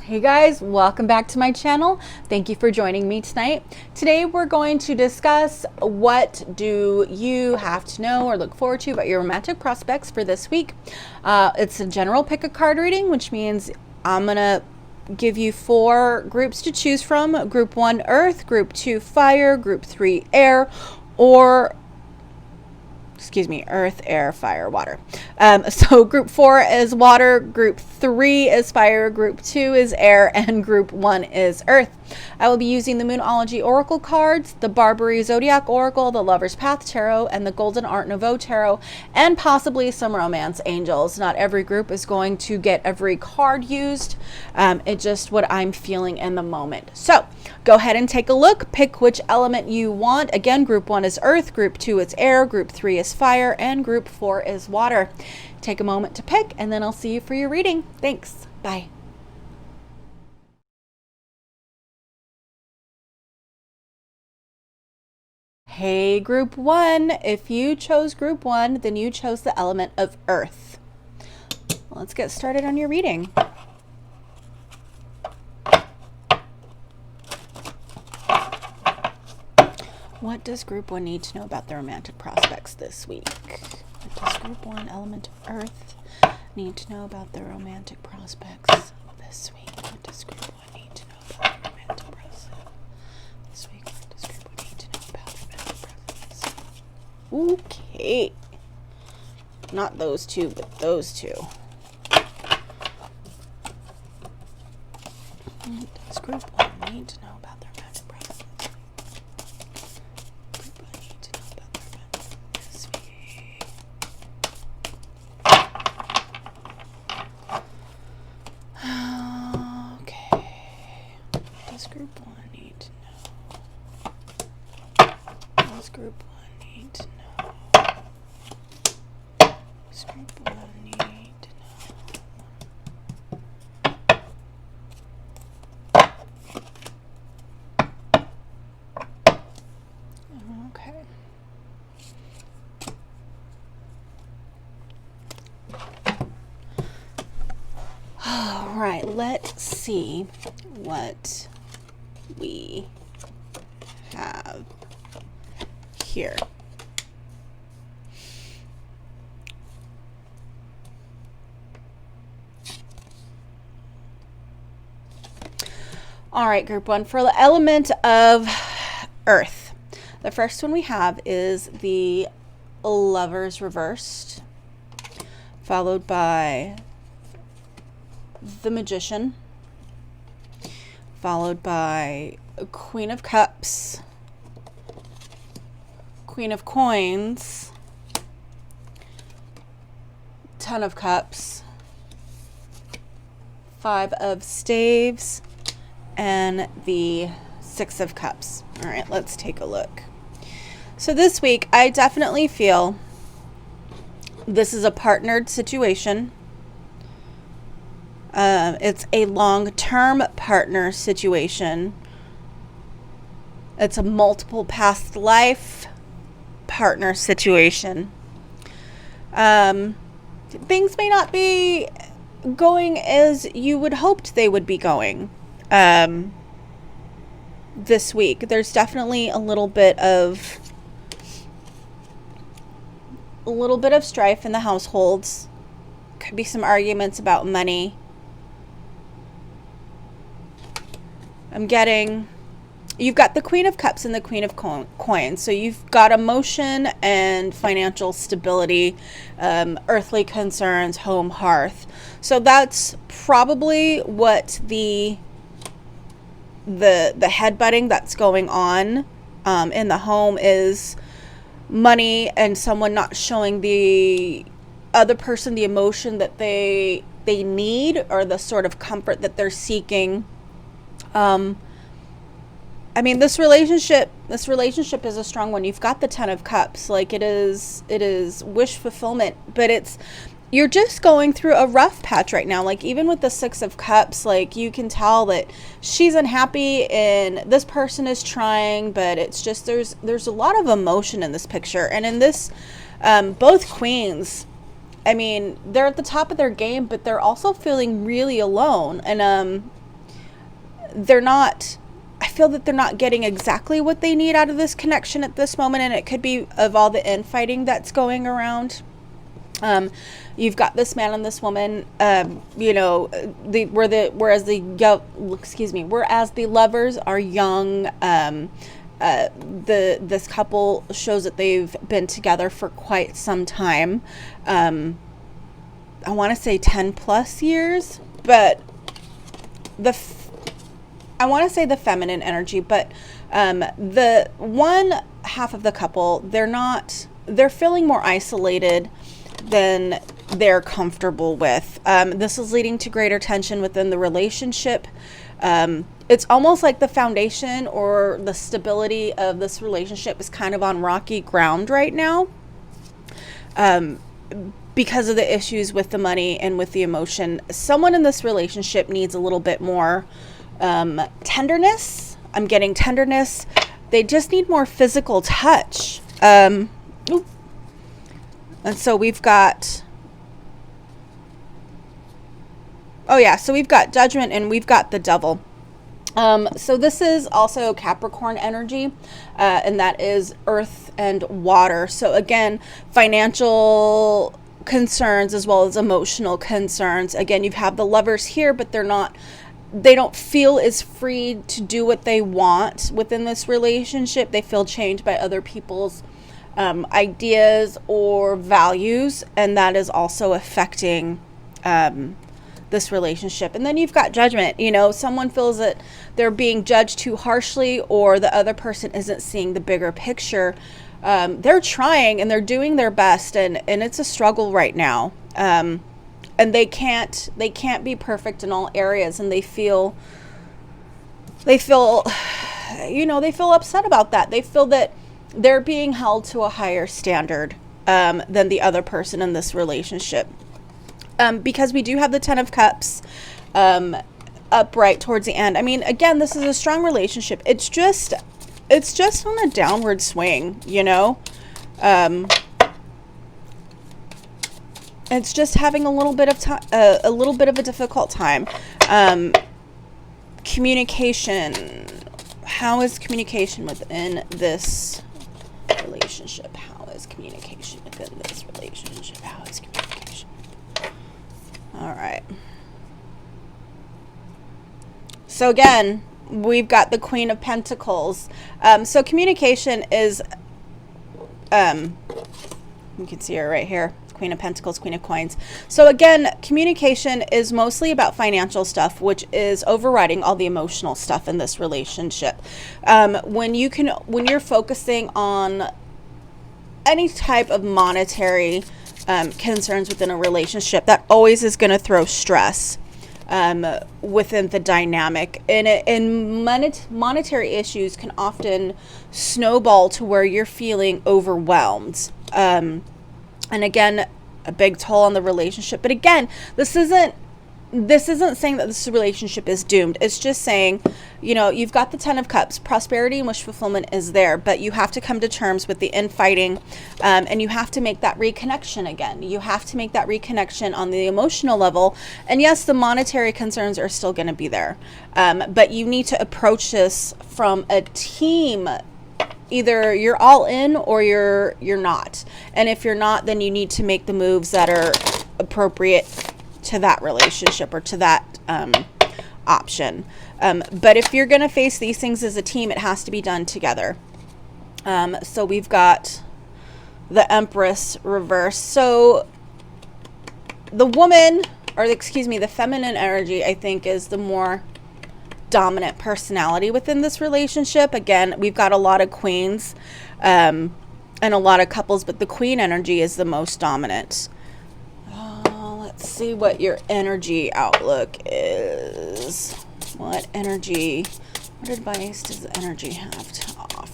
Hey guys, welcome back to my channel. Thank you for joining me tonight. Today we're going to discuss what do you have to know or look forward to about your romantic prospects for this week. It's a general pick a card reading, which means I'm going to give you 4 groups to choose from. Group 1 Earth, Group 2 Fire, Group 3 Air, or Earth, Air, Fire, Water. So group 4 is water, group 3 is fire, group 2 is air, and group 1 is earth. I will be using the Moonology Oracle cards, the Barbieri Zodiac Oracle, the Lover's Path Tarot, and the Golden Art Nouveau Tarot, and possibly some Romance Angels. Not every group is going to get every card used. It's just what I'm feeling in the moment. So go ahead and take a look. Pick which element you want. Again, group 1 is earth, group 2 is air, group 3 is fire, and group 4 is water. Take a moment to pick, and then I'll see you for your reading. Thanks. Bye. Hey, group 1. If you chose group 1, then you chose the element of earth. Let's get started on your reading. What does group 1 need to know about their romantic prospects this week? What does group 1, element of earth, need to know about their romantic prospects this week? What does group 1 need to know about their romantic prospects this week? What does group 1 need to know about their romantic prospects? Okay. Not those two, but those two. What does group 1 need to know about their romantic prospects? Group 1 need to know about their romantic this week. Okay. What does group 1 need to know? What does group 1 need to know? What does group 1 need to know? Okay. All right, let's see what we have here. All right, group 1, for the element of earth. The first one we have is the Lovers reversed, followed by the Magician, followed by Queen of Cups, Queen of Coins, Ten of Cups, 5 of Staves, and the 6 of Cups. All right, let's take a look. So this week, I definitely feel this is a partnered situation. It's a long-term partner situation. It's a multiple past life partner situation. Things may not be going as you would hoped they would be going this week. There's definitely a little bit of strife in the households. Could be some arguments about money. You've got the Queen of Cups and the Queen of Coins. So you've got emotion and financial stability, earthly concerns, home, hearth. So that's probably what the headbutting that's going on in the home is. Money and someone not showing the other person the emotion that they need, or the sort of comfort that they're seeking. I mean, this relationship is a strong one. You've got the Ten of Cups. Like, it is wish fulfillment, but you're just going through a rough patch right now. Like, even with the 6 of Cups, like, you can tell that she's unhappy and this person is trying, but it's just, there's a lot of emotion in this picture. And in this, both queens, I mean, they're at the top of their game, but they're also feeling really alone. And they're not, I feel that they're not getting exactly what they need out of this connection at this moment, and it could be of all the infighting that's going around. You've got this man and this woman, you know, whereas the lovers are young, this couple shows that they've been together for quite some time. I want to say 10 plus years, but I want to say the feminine energy, but the one half of the couple, they're feeling more isolated than they're comfortable with. This is leading to greater tension within the relationship. It's almost like the foundation or the stability of this relationship is kind of on rocky ground right now, because of the issues with the money and with the emotion. Someone in this relationship needs a little bit more tenderness. I'm getting tenderness. They just need more physical touch. And so we've got, so we've got Judgment and we've got the Devil. So this is also Capricorn energy, and that is earth and water. So again, financial concerns as well as emotional concerns. Again, you have the Lovers here, but they don't feel as free to do what they want within this relationship. They feel chained by other people's ideas or values, and that is also affecting this relationship. And then you've got Judgment. You know, someone feels that they're being judged too harshly, or the other person isn't seeing the bigger picture. They're trying and they're doing their best, and it's a struggle right now. And they can't be perfect in all areas, and they feel upset about that. They feel that they're being held to a higher standard than the other person in this relationship. Because we do have the Ten of Cups upright towards the end. I mean, again, this is a strong relationship. It's just on a downward swing, you know. It's just having a little bit of a difficult time. Communication. How is communication within this relationship? How is communication within this relationship? How is communication? All right. So again, we've got the Queen of Pentacles. So communication is, you can see her right here. Queen of Pentacles, Queen of Coins. So again, communication is mostly about financial stuff, which is overriding all the emotional stuff in this relationship. When you're focusing on any type of monetary concerns within a relationship, that always is going to throw stress within the dynamic. And monetary issues can often snowball to where you're feeling overwhelmed. And again, a big toll on the relationship. But again, this isn't saying that this relationship is doomed. It's just saying, you know, you've got the Ten of Cups. Prosperity and wish fulfillment is there, but you have to come to terms with the infighting, and you have to make that reconnection again. You have to make that reconnection on the emotional level. And yes, the monetary concerns are still going to be there, but you need to approach this from a team. Either you're all in or you're not. And if you're not, then you need to make the moves that are appropriate to that relationship or to that option. But if you're going to face these things as a team, it has to be done together. So we've got the Empress reverse. So the feminine energy, I think, is the more dominant personality within this relationship. Again, we've got a lot of queens and a lot of couples, but the Queen energy is the most dominant. Let's see what your energy outlook is. What advice does the energy have to offer?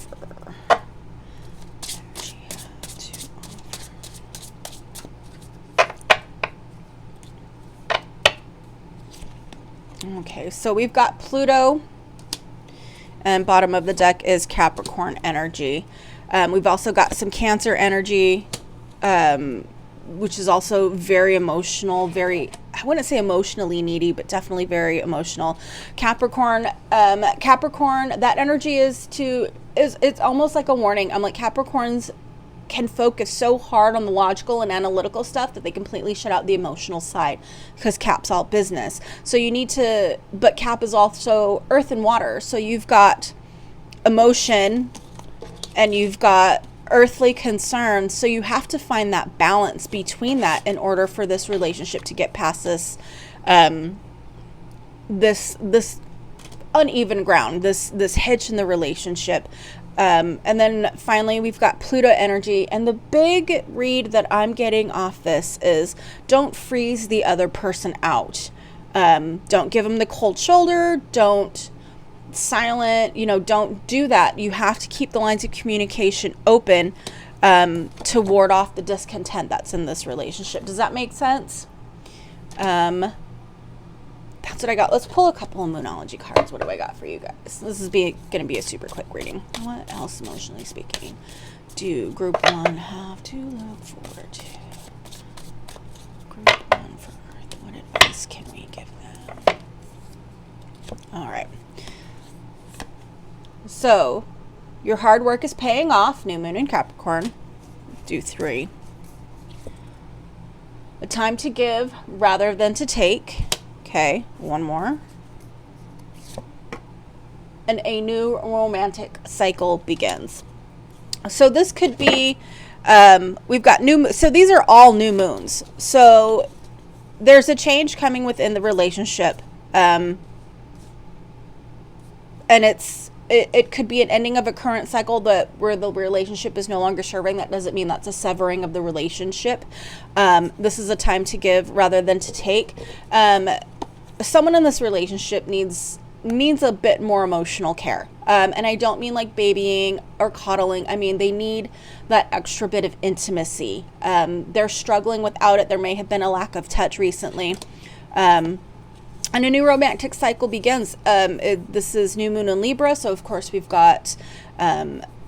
Okay, so we've got Pluto, and bottom of the deck is Capricorn energy. We've also got some Cancer energy, which is also very emotional, very I wouldn't say emotionally needy, but definitely very emotional. Capricorn, Capricorn, that energy is it's almost like a warning. I'm like, Capricorns can focus so hard on the logical and analytical stuff that they completely shut out the emotional side, because Cap's all business. So you need to, but Cap is also earth and water. So you've got emotion and you've got earthly concerns. So you have to find that balance between that in order for this relationship to get past this, this uneven ground, this hitch in the relationship. And then finally we've got Pluto energy, and the big read that I'm getting off this is don't freeze the other person out. Don't give them the cold shoulder. Don't silent, don't do that. You have to keep the lines of communication open, to ward off the discontent that's in this relationship. Does that make sense? That's what I got. Let's pull a couple of Moonology cards. What do I got for you guys? This is going to be a super quick reading. What else, emotionally speaking, do Group 1 have to look forward to? Group 1 for Earth. What advice can we give them? All right. So, your hard work is paying off. New Moon in Capricorn. Do 3. A time to give rather than to take. Okay, one more. And a new romantic cycle begins. So this could be, we've got so these are all new moons. So there's a change coming within the relationship. And it could be an ending of a current cycle where the relationship is no longer serving. That doesn't mean that's a severing of the relationship. This is a time to give rather than to take. Someone in this relationship needs a bit more emotional care. And I don't mean like babying or coddling. I mean, they need that extra bit of intimacy. They're struggling without it. There may have been a lack of touch recently. And a new romantic cycle begins. This is new moon in Libra. So of course we've got,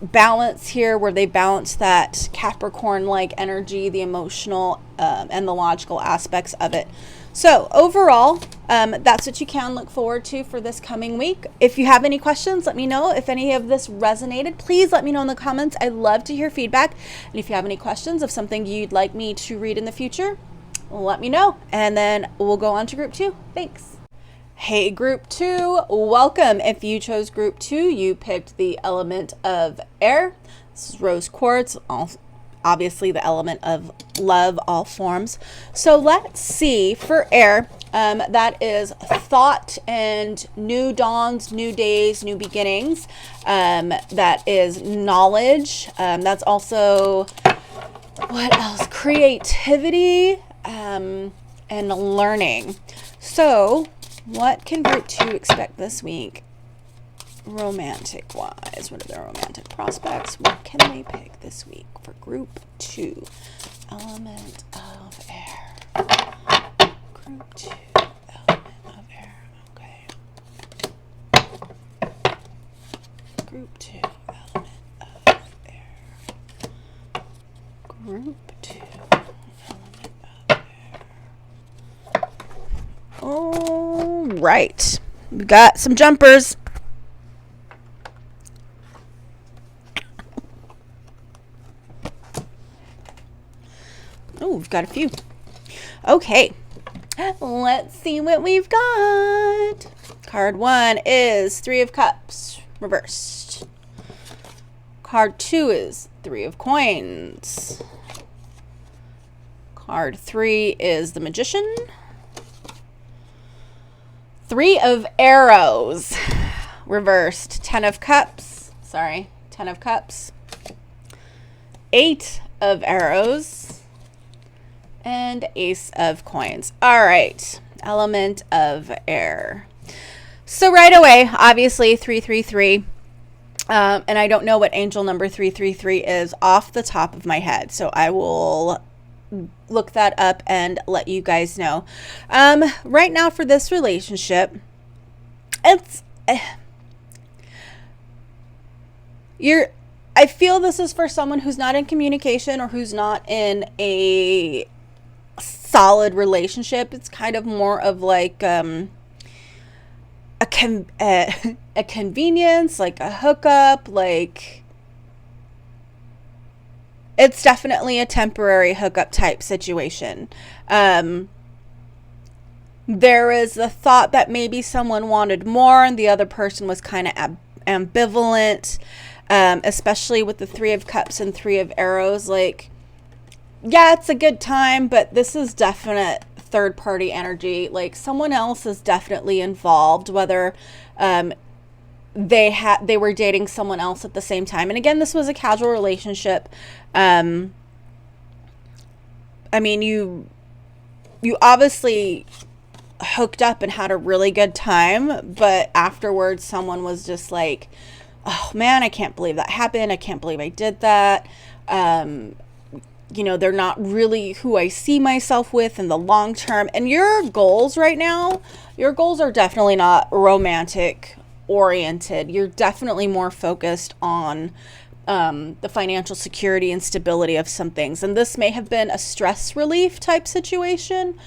balance here, where they balance that Capricorn-like energy, the emotional, and the logical aspects of it. So overall, that's what you can look forward to for this coming week. If you have any questions, let me know. If any of this resonated, please let me know in the comments. I love to hear feedback. And if you have any questions of something you'd like me to read in the future, let me know. And then we'll go on to Group 2. Thanks. Hey, Group 2, welcome. If you chose Group 2, you picked the element of air. This is rose quartz, obviously the element of love, all forms. So let's see for air, that is thought and new dawns, new days, new beginnings. That is knowledge. That's also, what else? Creativity, and learning. So what can Group 2 expect this week? Romantic wise, what are their romantic prospects? What can they pick this week for Group 2? Element of air. Group 2, element of air. Okay. Group 2, element of air. Group 2, element of air. All right. We got some jumpers. Oh, we've got a few. Okay, let's see what we've got. Card 1 is 3 of Cups, reversed. Card 2 is 3 of Coins. Card 3 is the Magician. 3 of Arrows, reversed. 10 of Cups, 10 of Cups. 8 of Arrows. And Ace of Coins. All right, element of air. So right away, obviously 333. And I don't know what angel number 333 is off the top of my head. So I will look that up and let you guys know. Right now for this relationship, it's I feel this is for someone who's not in communication or who's not in a solid relationship. It's kind of more of like a convenience, like a hookup, like it's definitely a temporary hookup type situation. There is the thought that maybe someone wanted more and the other person was kind of ambivalent, especially with the 3 of Cups and 3 of Arrows. Like, yeah, it's a good time, but this is definite third party energy. Like, someone else is definitely involved, whether they were dating someone else at the same time. And again, this was a casual relationship. I mean, you obviously hooked up and had a really good time, but afterwards someone was just like, oh man, I can't believe that happened. I can't believe I did that. They're not really who I see myself with in the long term. And your goals right now, your goals are definitely not romantic oriented. You're definitely more focused on the financial security and stability of some things. And this may have been a stress relief type situation.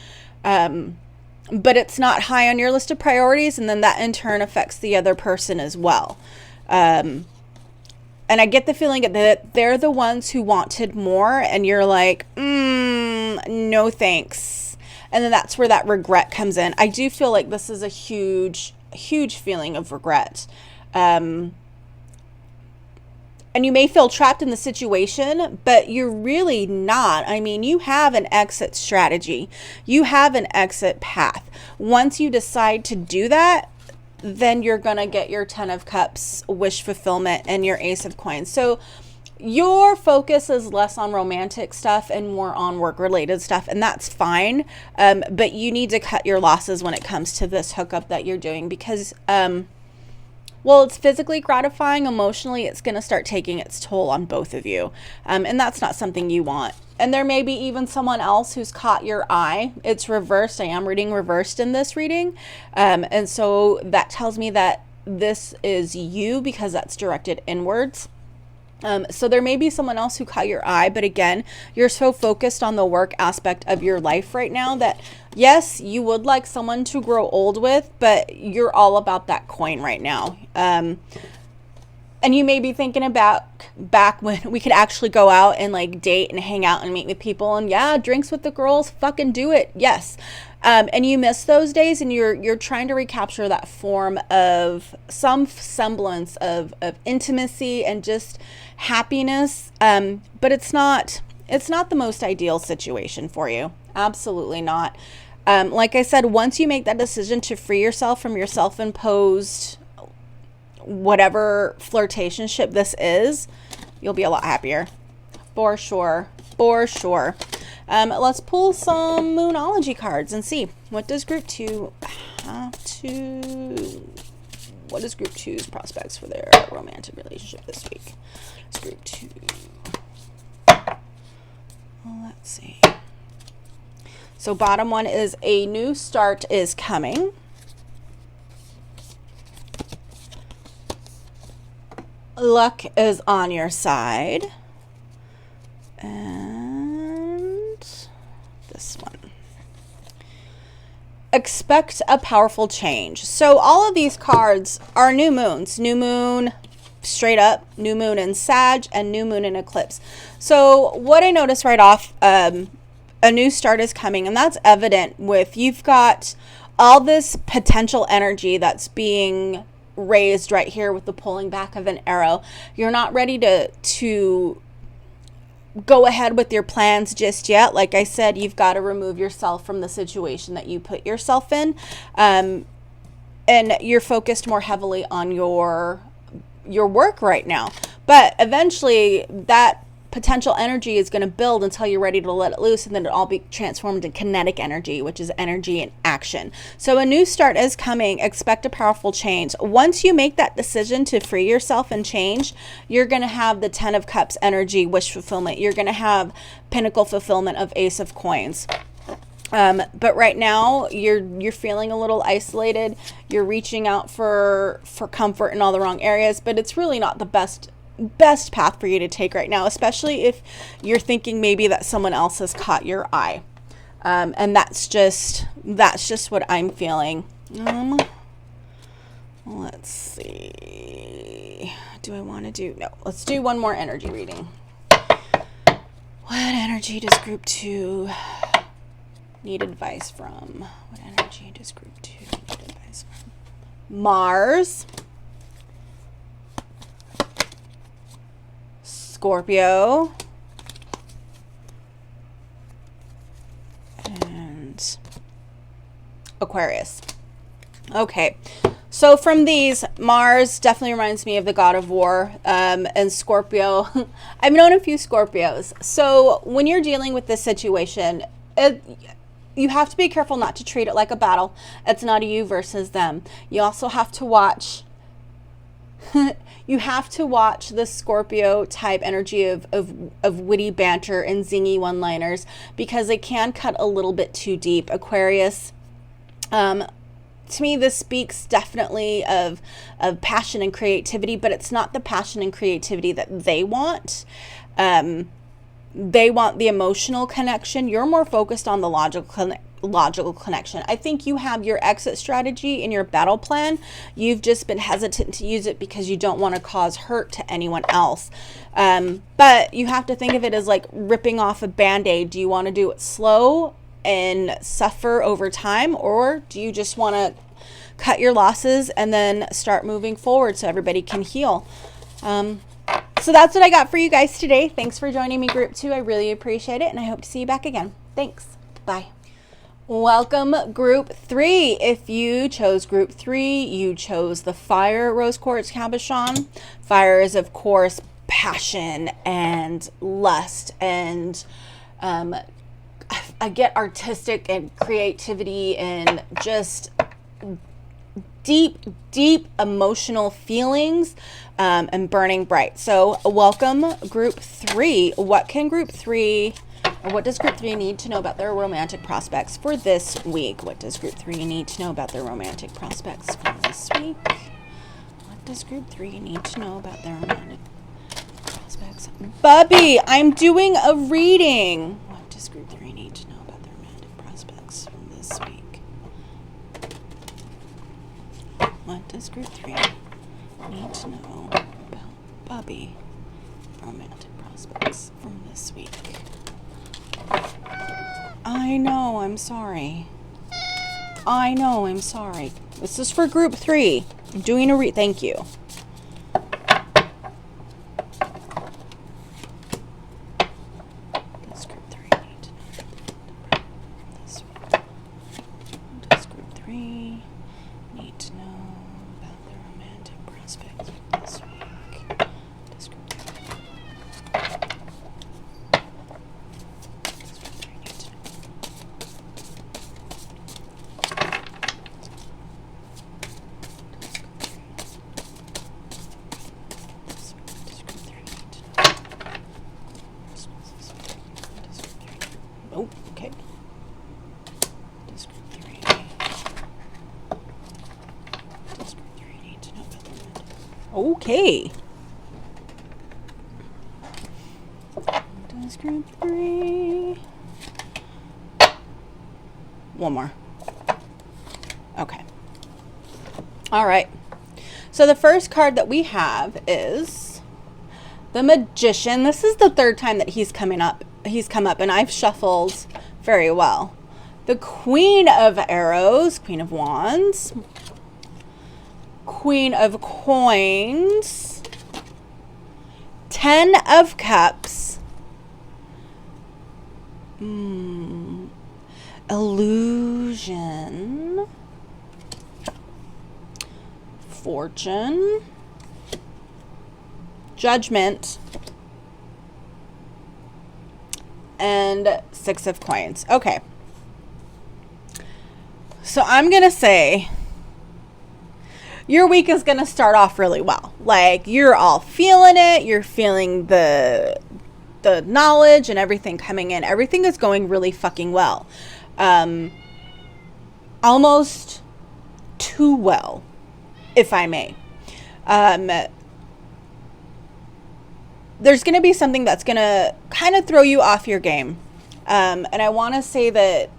But it's not high on your list of priorities, and then that in turn affects the other person as well. And I get the feeling that they're the ones who wanted more, and you're like, no thanks. And then that's where that regret comes in. I do feel like this is a huge, huge feeling of regret. And you may feel trapped in the situation, but you're really not. I mean, you have an exit strategy. You have an exit path. Once you decide to do that, then you're going to get your 10 of Cups wish fulfillment and your Ace of Coins. So your focus is less on romantic stuff and more on work-related stuff, and that's fine. But you need to cut your losses when it comes to this hookup that you're doing because... well, it's physically gratifying. Emotionally, it's going to start taking its toll on both of you. And that's not something you want. And there may be even someone else who's caught your eye. It's reversed. I am reading reversed in this reading. And so that tells me that this is you because that's directed inwards. So there may be someone else who caught your eye, but again, you're so focused on the work aspect of your life right now that yes, you would like someone to grow old with, but you're all about that coin right now. And you may be thinking about back when we could actually go out and like date and hang out and meet with people and yeah, drinks with the girls, fucking do it. Yes. And you miss those days and you're trying to recapture that form of some semblance of intimacy and just happiness. But it's not the most ideal situation for you. Absolutely not. Like I said, once you make that decision to free yourself from your self-imposed whatever flirtationship this is, you'll be a lot happier. For sure. For sure. Let's pull some Moonology cards and see. What does Group 2 have to... What is Group 2's prospects for their romantic relationship this week? It's Group 2. Well, let's see. So bottom one is a new start is coming. Luck is on your side. And this one. Expect a powerful change. So all of these cards are new moons. New moon straight up, new moon in Sag, and new moon in Eclipse. So what I noticed right off, a new start is coming, and that's evident with you've got all this potential energy that's being raised right here with the pulling back of an arrow. You're not ready to go ahead with your plans just yet. Like I said, you've got to remove yourself from the situation that you put yourself in, and you're focused more heavily on your work right now. But eventually that potential energy is going to build until you're ready to let it loose, and then it'll all be transformed in kinetic energy, which is energy in action. So a new start is coming. Expect a powerful change. Once you make that decision to free yourself and change, you're going to have the 10 of Cups energy, wish fulfillment. You're going to have pinnacle fulfillment of Ace of Coins. But right now you're feeling a little isolated. You're reaching out for comfort in all the wrong areas, but it's really not the best path for you to take right now, especially if you're thinking maybe that someone else has caught your eye. And that's just what I'm feeling. Let's see. Do I want to do? No, let's do one more energy reading. What energy does group 2 need advice from? What energy does group 2 need advice from? Mars, Scorpio, and Aquarius. Okay. So from these, Mars definitely reminds me of the god of war, and Scorpio. I've known a few Scorpios. So when you're dealing with this situation, you have to be careful not to treat it like a battle. It's not a you versus them. You also have to watch. You have to watch the Scorpio type energy of witty banter and zingy one-liners, because they can cut a little bit too deep. Aquarius. To me, this speaks definitely of passion and creativity, but it's not the passion and creativity that they want. They want the emotional connection. You're more focused on the logical connection. I think you have your exit strategy in your battle plan. You've just been hesitant to use it because you don't want to cause hurt to anyone else. But you have to think of it as like ripping off a Band-Aid. Do you want to do it slow and suffer over time, or do you just want to cut your losses and then start moving forward so everybody can heal? So that's what I got for you guys today. Thanks for joining me, group 2. I really appreciate it, and I hope to see you back again. Thanks. Bye. Welcome, group 3. If you chose group 3, you chose the fire rose quartz cabochon. Fire is, of course, passion and lust, and I get artistic and creativity and just deep emotional feelings, and burning bright. So welcome, group 3. What does group 3 need to know about their romantic prospects for this week? What does group 3 need to know about their romantic prospects for this week? What does group 3 need to know about their romantic prospects? Bubby, I'm doing a reading. What does group 3 need to know about their romantic prospects from this week? What does group 3 need to know about Bubby romantic prospects from this week? I know, I'm sorry. This is for group 3. I'm doing a thank you. Does group 3 need to know this week? Does group 3 need to know about their romantic prospects this week? Does group 3 need to know? Oh, okay. Does group 3 need to know about their romantic? Okay. Does group 3? One more. Okay. All right. So the first card that we have is the Magician. This is the third time that he's come up, and I've shuffled very well. The Queen of Arrows, Queen of Wands, Queen of Coins, 10 of Cups, Illusion, Fortune, Judgment, and 6 of Coins. Okay. So I'm going to say your week is going to start off really well. Like, you're all feeling it. You're feeling the knowledge and everything coming in. Everything is going really fucking well. Almost too well, if I may. There's going to be something that's going to kind of throw you off your game. And I want to say that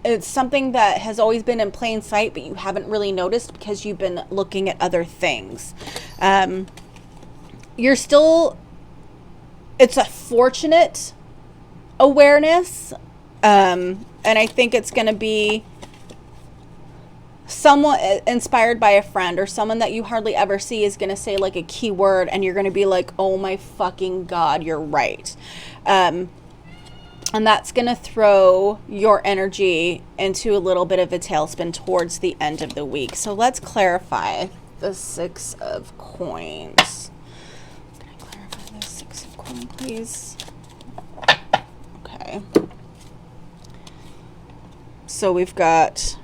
it's something that has always been in plain sight, but you haven't really noticed because you've been looking at other things. You're still, it's a fortunate awareness. And I think it's going to be someone inspired by a friend or someone that you hardly ever see is going to say like a key word, and you're going to be like, oh my fucking God, you're right. And that's going to throw your energy into a little bit of a tailspin towards the end of the week. So let's clarify the Six of Coins. Can I clarify the Six of Coins, please? Okay. So we've got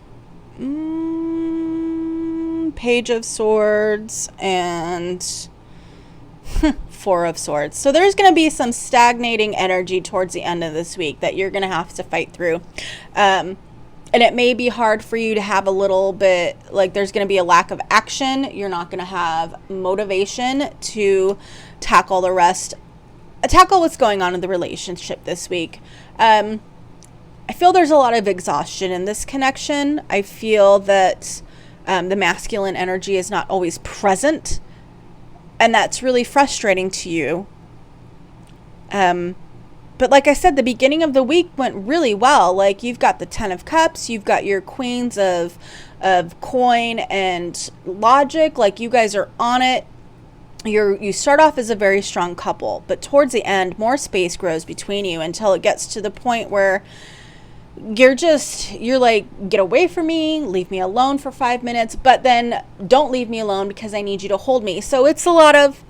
Page of Swords and Four of Swords. So there's going to be some stagnating energy towards the end of this week that you're going to have to fight through. And it may be hard for you to have a little bit, like there's going to be a lack of action. You're not going to have motivation to tackle what's going on in the relationship this week. I feel there's a lot of exhaustion in this connection. I feel that the masculine energy is not always present, and that's really frustrating to you. But like I said, the beginning of the week went really well. Like you've got the Ten of Cups, you've got your Queens of Coin and Logic. Like you guys are on it. You start off as a very strong couple, but towards the end, more space grows between you until it gets to the point where you're like, get away from me, leave me alone for 5 minutes, but then don't leave me alone because I need you to hold me. So it's a lot of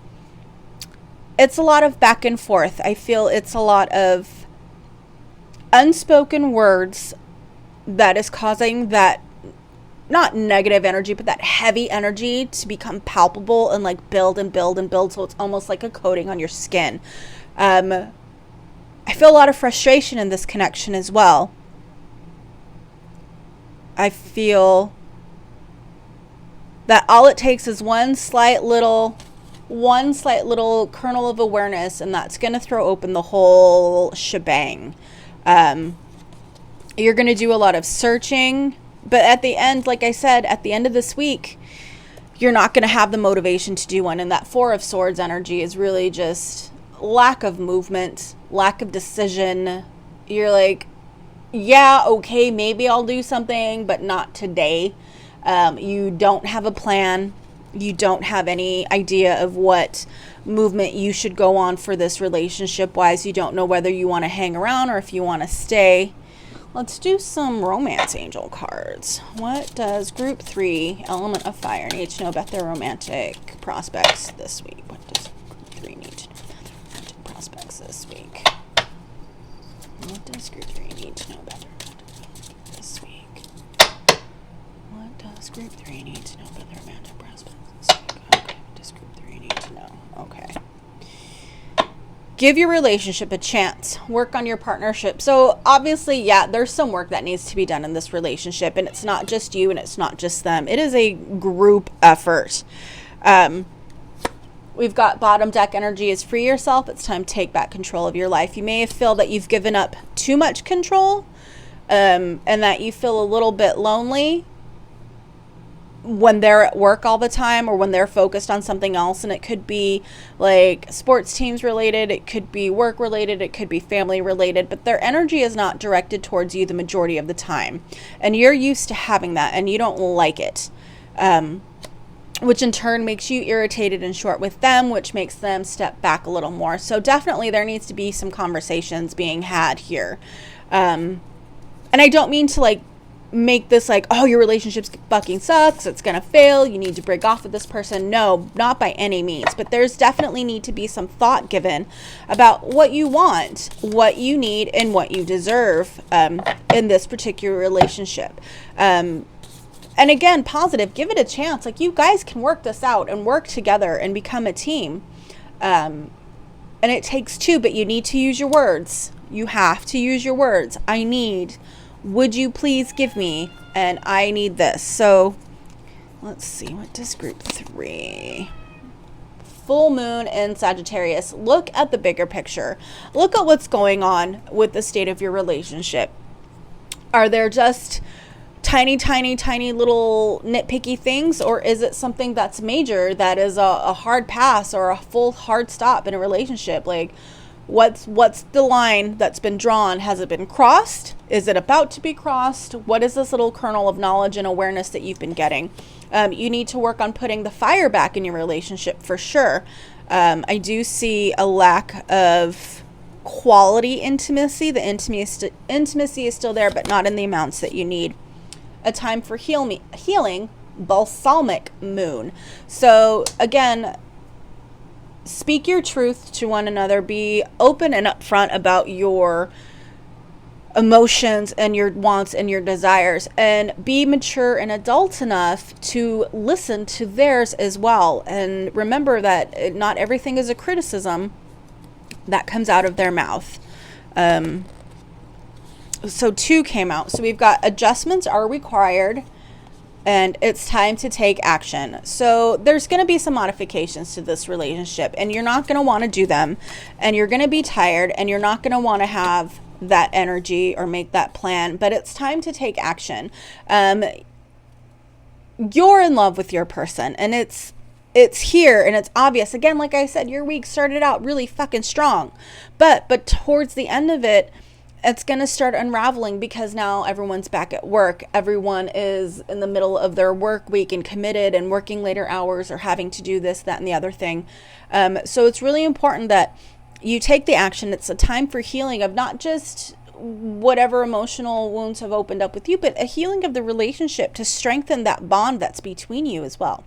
back and forth. I feel it's a lot of unspoken words that is causing that, not negative energy, but that heavy energy to become palpable and like build and build and build. So it's almost like a coating on your skin. I feel a lot of frustration in this connection as well. I feel that all it takes is one slight little kernel of awareness, and that's going to throw open the whole shebang. You're going to do a lot of searching, but at the end, like I said, at the end of this week, you're not going to have the motivation to do one. And that Four of Swords energy is really just lack of movement, lack of decision. You're like, yeah, okay, maybe I'll do something, but not today. You don't have a plan. You don't have any idea of what movement you should go on for this relationship wise. You don't know whether you want to hang around or if you want to stay. Let's do some romance angel cards. What does group 3, element of fire, need to know about their romantic prospects this week? What does group 3 need to know about their romantic prospects this week? What does group 3 need to know about their romantic prospects this week? What does group 3 need to know about their romantic prospects this week? Okay, what does group 3 need to know? Okay. Give your relationship a chance. Work on your partnership. So obviously, yeah, there's some work that needs to be done in this relationship, and it's not just you and it's not just them. It is a group effort. We've got bottom deck energy is free yourself. It's time to take back control of your life. You may feel that you've given up too much control, and that you feel a little bit lonely when they're at work all the time or when they're focused on something else. And it could be like sports teams related, it could be work related, it could be family related, but their energy is not directed towards you the majority of the time. And you're used to having that and you don't like it. Which in turn makes you irritated and short with them, which makes them step back a little more. So definitely there needs to be some conversations being had here. And I don't mean to like make this like, oh, your relationship fucking sucks, it's gonna fail, you need to break off with this person. No, not by any means. But there's definitely need to be some thought given about what you want, what you need, and what you deserve in this particular relationship. And again, positive, give it a chance. Like, you guys can work this out and work together and become a team. And it takes two, but you need to use your words. You have to use your words. I need, would you please give me, and I need this. So let's see, what does group 3? full moon in Sagittarius. Look at the bigger picture. Look at what's going on with the state of your relationship. Are there just tiny, tiny, tiny little nitpicky things, or is it something that's major, that is a hard pass or a full hard stop in a relationship? Like, what's the line that's been drawn? Has it been crossed? Is it about to be crossed? What is this little kernel of knowledge and awareness that you've been getting? You need to work on putting the fire back in your relationship for sure. I do see a lack of quality intimacy. The intimacy is still there, but not in the amounts that you need. A time for healing, balsamic moon. So again, speak your truth to one another. Be open and upfront about your emotions and your wants and your desires, and be mature and adult enough to listen to theirs as well. And remember that not everything is a criticism that comes out of their mouth. So 2 came out. So we've got adjustments are required, and it's time to take action. So there's going to be some modifications to this relationship, and you're not going to want to do them, and you're going to be tired, and you're not going to want to have that energy or make that plan, but it's time to take action. You're in love with your person, and it's here, and it's obvious. Again, like I said, your week started out really fucking strong, but towards the end of it, it's going to start unraveling, because now everyone's back at work. Everyone is in the middle of their work week and committed and working later hours or having to do this, that, and the other thing. So it's really important that you take the action. It's a time for healing of not just whatever emotional wounds have opened up with you, but a healing of the relationship to strengthen that bond that's between you as well.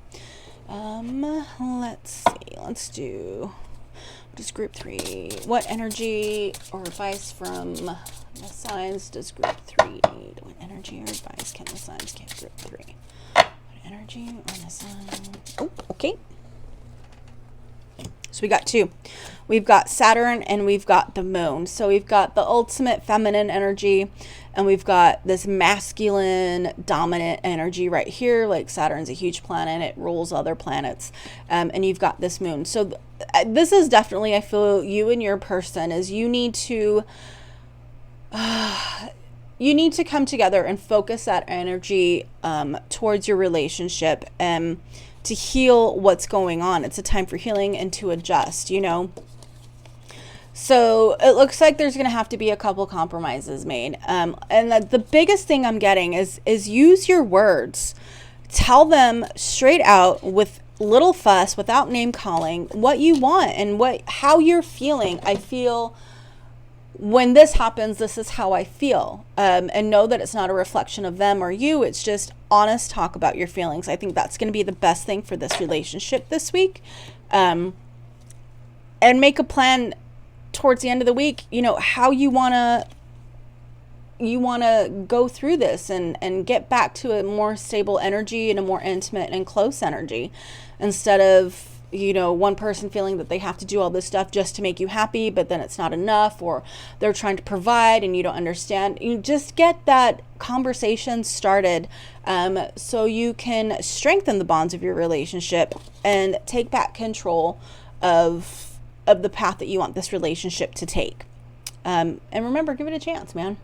Let's see. Let's do just group 3. What energy or advice from the signs does group 3 need? What energy or advice can the signs give group 3? What energy or the signs? Oh, okay. So we got 2. We've got Saturn and we've got the moon. So we've got the ultimate feminine energy, and we've got this masculine dominant energy right here. Like Saturn's a huge planet. It rules other planets. And you've got this moon. So this is definitely, I feel, you and your person is you need to come together and focus that energy towards your relationship and to heal what's going on. It's a time for healing and to adjust, you know. So it looks like there's going to have to be a couple compromises made. And the biggest thing I'm getting is use your words. Tell them straight out with little fuss, without name calling, what you want and how you're feeling. I feel when this happens, this is how I feel. And know that it's not a reflection of them or you. It's just honest talk about your feelings. I think that's going to be the best thing for this relationship this week. And make a plan towards the end of the week, you know, how you want to go through this and get back to a more stable energy and a more intimate and close energy, instead of, you know, one person feeling that they have to do all this stuff just to make you happy, but then it's not enough, or they're trying to provide and you don't understand. You just get that conversation started, so you can strengthen the bonds of your relationship and take back control of the path that you want this relationship to take. And remember, give it a chance, man.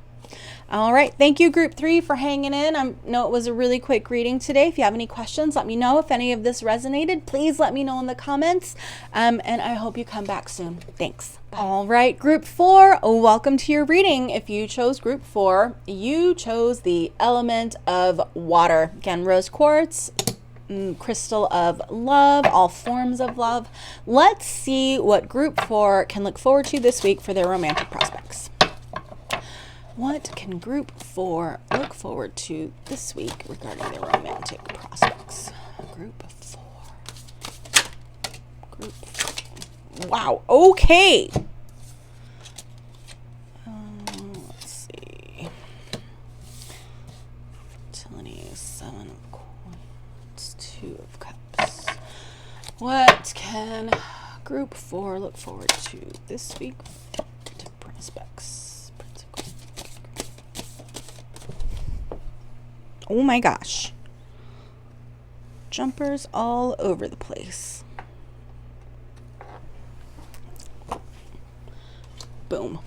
All right. Thank you, group 3, for hanging in. I know it was a really quick reading today. If you have any questions, let me know. If any of this resonated, please let me know in the comments. And I hope you come back soon. Thanks. Bye. All right, group 4, welcome to your reading. If you chose group 4, you chose the element of water. Again, rose quartz, crystal of love, all forms of love. Let's see what group 4 can look forward to this week for their romantic prospects. What can group 4 look forward to this week regarding their romantic prospects? Group 4. Group 4. Wow. Okay. Let's see. Fertility, 7 of Coins, 2 of Cups. What can group 4 look forward to this week to prospects? Oh my gosh. Jumpers all over the place. Boom.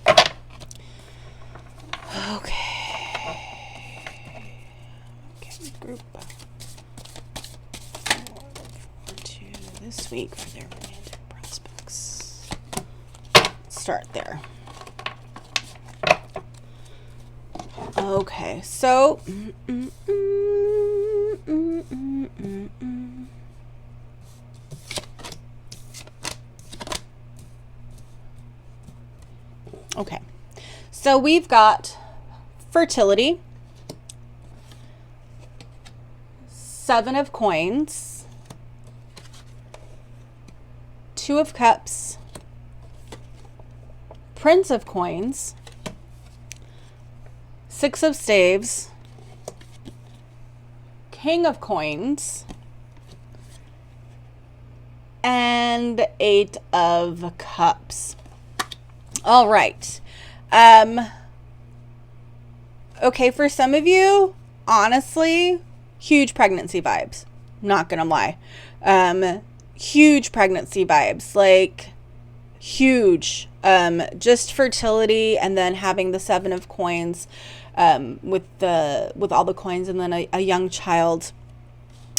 Okay. Okay, group 4 this week for their romantic prospects. Start there. Okay, so okay, so we've got fertility, 7 of coins, 2 of cups, Prince of coins, 6 of staves, King of coins, and 8 of cups. All right. Okay, for some of you, honestly, huge pregnancy vibes. Not gonna lie. Huge pregnancy vibes, like huge. Just fertility, and then having the 7 of coins, with all the coins, and then a young child.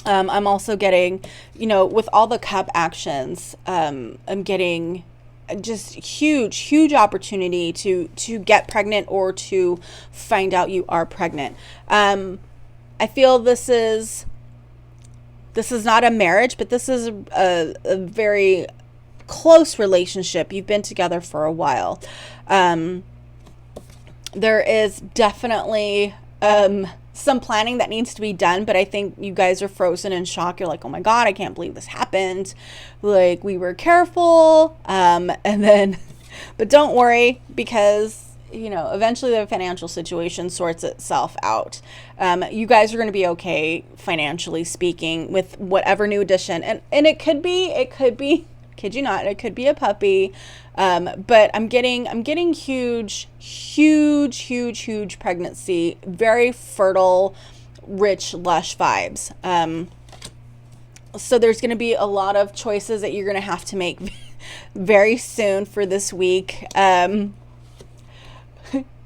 I'm also getting, with all the cup actions, I'm getting just huge opportunity to get pregnant or to find out you are pregnant. I feel this is not a marriage, but this is a very close relationship. You've been together for a while. There is definitely some planning that needs to be done, but I think you guys are frozen in shock. You're like, oh my God, I can't believe this happened. Like, we were careful. And then, but don't worry, because, eventually the financial situation sorts itself out. You guys are going to be okay, financially speaking, with whatever new addition. And it could be, kid you not, it could be a puppy. But I'm getting huge pregnancy, very fertile, rich, lush vibes. So there's going to be a lot of choices that you're going to have to make very soon for this week.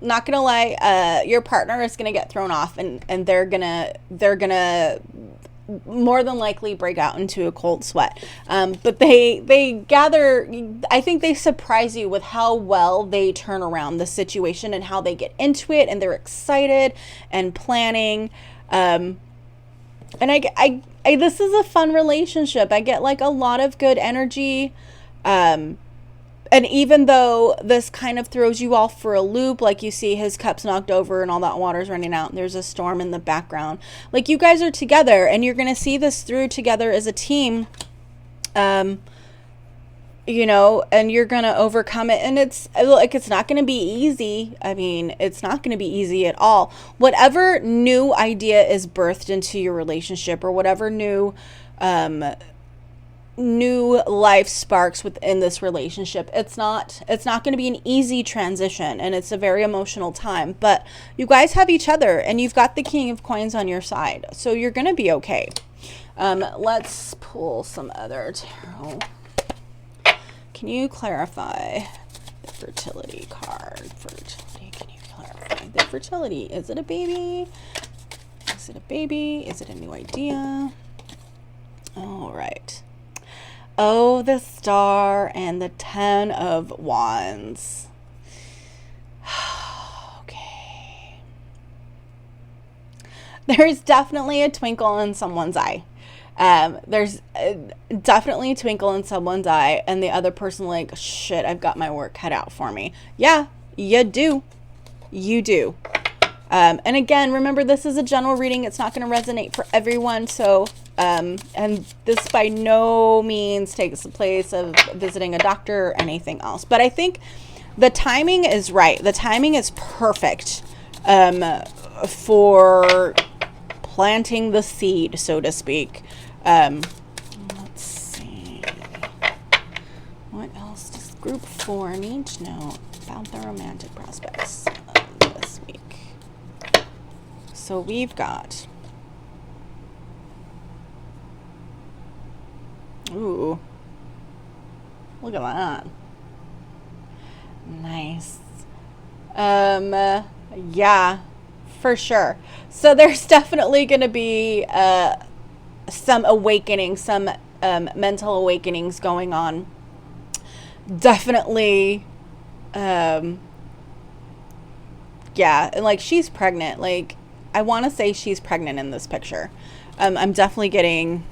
Not going to lie, your partner is going to get thrown off, and they're going to more than likely break out into a cold sweat. But they gather, I think they surprise you with how well they turn around the situation and how they get into it, and they're excited and planning. And I this is a fun relationship. I get like a lot of good energy. And even though this kind of throws you off for a loop, like you see his cup's knocked over and all that water's running out and there's a storm in the background, like you guys are together and you're going to see this through together as a team, and you're going to overcome it. And it's not going to be easy. I mean, it's not going to be easy at all. Whatever new idea is birthed into your relationship, or whatever new life sparks within this relationship, it's not going to be an easy transition, and it's a very emotional time, but you guys have each other, and you've got the King of Coins on your side, so you're going to be okay. Let's pull some other tarot. Can you clarify the fertility card? Can you clarify the fertility? Is it a baby? Is it a new idea? All right. Oh, the Star and the 10 of Wands. Okay. There's definitely a twinkle in someone's eye. There's definitely a twinkle in someone's eye, and the other person like, shit, I've got my work cut out for me. Yeah, you do. You do. And again, remember, this is a general reading. It's not going to resonate for everyone. So, and this by no means takes the place of visiting a doctor or anything else. But I think the timing is right. The timing is perfect for planting the seed, so to speak. Let's see. What else does group 4 need to know about their romantic prospects this week? So we've got, ooh, look at that. Nice. Yeah, for sure. So there's definitely going to be some awakening, some mental awakenings going on. Definitely, yeah, and like she's pregnant. Like I want to say she's pregnant in this picture. I'm definitely getting,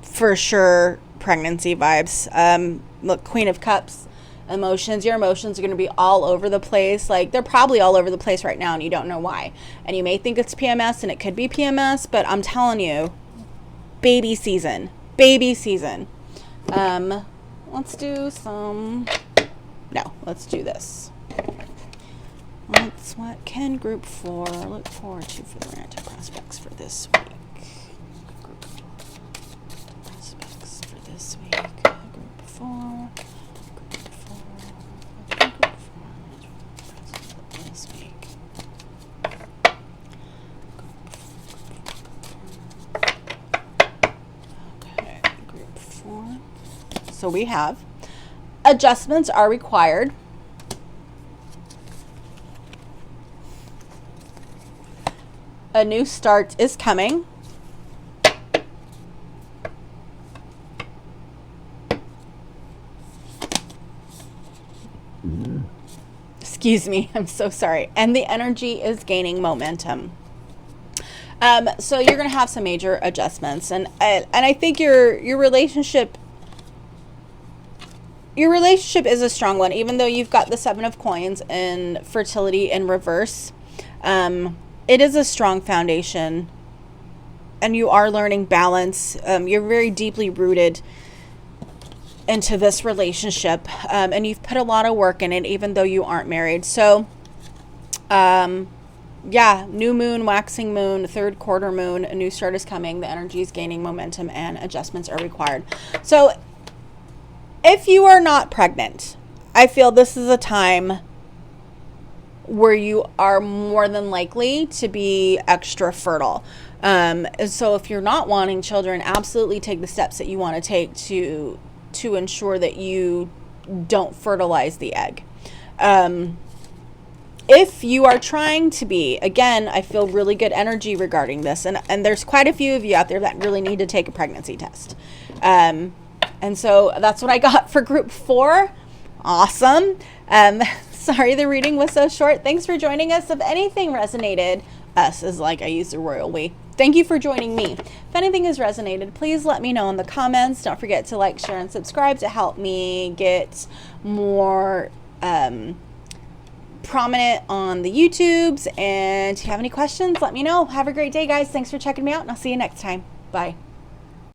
for sure, pregnancy vibes. Look, Queen of Cups. Emotions, your emotions are going to be all over the place. Like they're probably all over the place right now and you don't know why, and you may think it's PMS, and it could be PMS, but I'm telling you, baby season. Let's do some, no, let's do this. What can group 4 look forward to for the romantic prospects for this week? Group 4 prospects for this week. Group 4 this week. Okay, group 4. So we have adjustments are required. A new start is coming. Excuse me, I'm so sorry. And the energy is gaining momentum. So you're going to have some major adjustments, and I think your relationship is a strong one, even though you've got the 7 of Coins and fertility in reverse. It is a strong foundation, and you are learning balance. You're very deeply rooted into this relationship, and you've put a lot of work in it, even though you aren't married. So, yeah, new moon, waxing moon, third quarter moon, a new start is coming. The energy is gaining momentum, and adjustments are required. So, if you are not pregnant, I feel this is a time where you are more than likely to be extra fertile. And so if you're not wanting children, absolutely take the steps that you want to take to ensure that you don't fertilize the egg. If you are trying to be, again, I feel really good energy regarding this. And there's quite a few of you out there that really need to take a pregnancy test. And so that's what I got for group 4. Awesome. Sorry the reading was so short. Thanks for joining us. If anything resonated, us is like I use the royal we. Thank you for joining me. If anything has resonated, please let me know in the comments. Don't forget to like, share, and subscribe to help me get more prominent on the YouTubes. And if you have any questions, let me know. Have a great day, guys. Thanks for checking me out, and I'll see you next time. Bye.